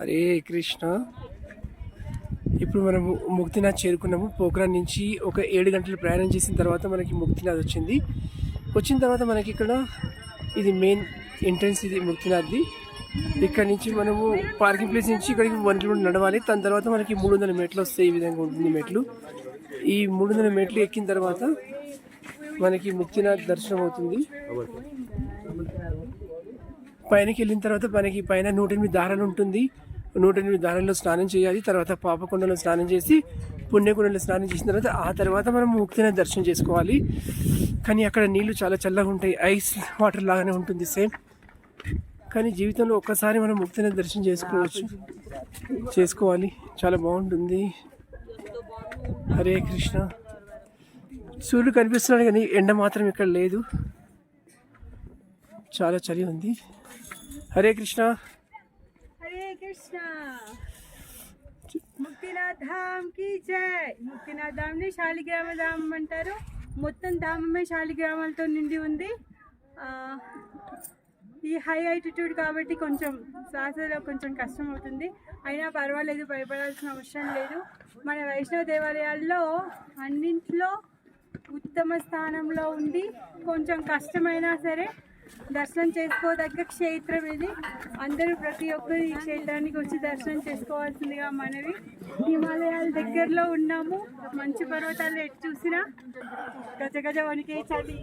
హరే కృష్ణ. ఇప్పుడు మనం ముక్తినాథ్ చేరుకున్నాము. పోఖ్రాన్ నుంచి ఒక 7 గంటలు ప్రయాణం చేసిన తర్వాత మనకి ముక్తినాథ్ వచ్చింది. వచ్చిన తర్వాత మనకి ఇక్కడ ఇది మెయిన్ ఎంట్రన్స్, ఇది ముక్తినాథ్ది. ఇక్కడ నుంచి మనము పార్కింగ్ ప్లేస్ నుంచి ఇక్కడికి 1 కిలోమీటర్ నడవాలి. దాని తర్వాత మనకి 300 మెట్లు వస్తాయి. ఈ విధంగా ఉంటుంది మెట్లు. ఈ 300 మెట్లు ఎక్కిన తర్వాత మనకి ముక్తినాథ్ దర్శనం అవుతుంది. పైనకి వెళ్ళిన తర్వాత మనకి పైన 108 దారాలు ఉంటుంది. 108 దారాల్లో స్నానం చేయాలి. తర్వాత పాపకొండలో స్నానం చేసి పుణ్యకొండలో స్నానం చేసిన తర్వాత ఆ తర్వాత మనం ముక్తినాథ్ దర్శనం చేసుకోవాలి. కానీ అక్కడ నీళ్లు చాలా చల్లగా ఉంటాయి. ఐస్ వాటర్ లాగానే ఉంటుంది సేమ్. కానీ జీవితంలో ఒక్కసారి మనం ముక్తినాథ్ దర్శనం చేసుకోవాలి. చాలా బాగుంటుంది. హరే కృష్ణ. సూర్యుడు కనిపిస్తున్నాడు కానీ ఎండ మాత్రం ఇక్కడ లేదు. చాలా చలి ఉంది. హరే కృష్ణ. హరే కృష్ణ. ముక్తినాథ్ ధామ్ కి జై. ముక్తినాథ్ ధామ్ ని శాలిగ్రామ ధామం అంటారు. మొత్తం ధామమే శాలిగ్రామాలతో నిండి ఉంది. ఈ హై ఆల్టిట్యూడ్ కాబట్టి కొంచెం శ్వాసలో కొంచెం కష్టం అవుతుంది. అయినా పర్వాలేదు, భయపడాల్సిన అవసరం లేదు. మన వైష్ణవ దేవాలయాల్లో అన్నింట్లో ఉత్తమ స్థానంలో ఉంది. కొంచెం కష్టమైనా సరే దర్శనం చేసుకోదగ్గ క్షేత్రం ఇది. అందరూ ప్రతి ఒక్కరు ఈ క్షేత్రానికి వచ్చి దర్శనం చేసుకోవాల్సిందిగా మనవి. హిమాలయాల దగ్గరలో ఉన్నాము. మంచు పర్వతాలు ఎటు చూసినా గజ గజ వణికే చలి.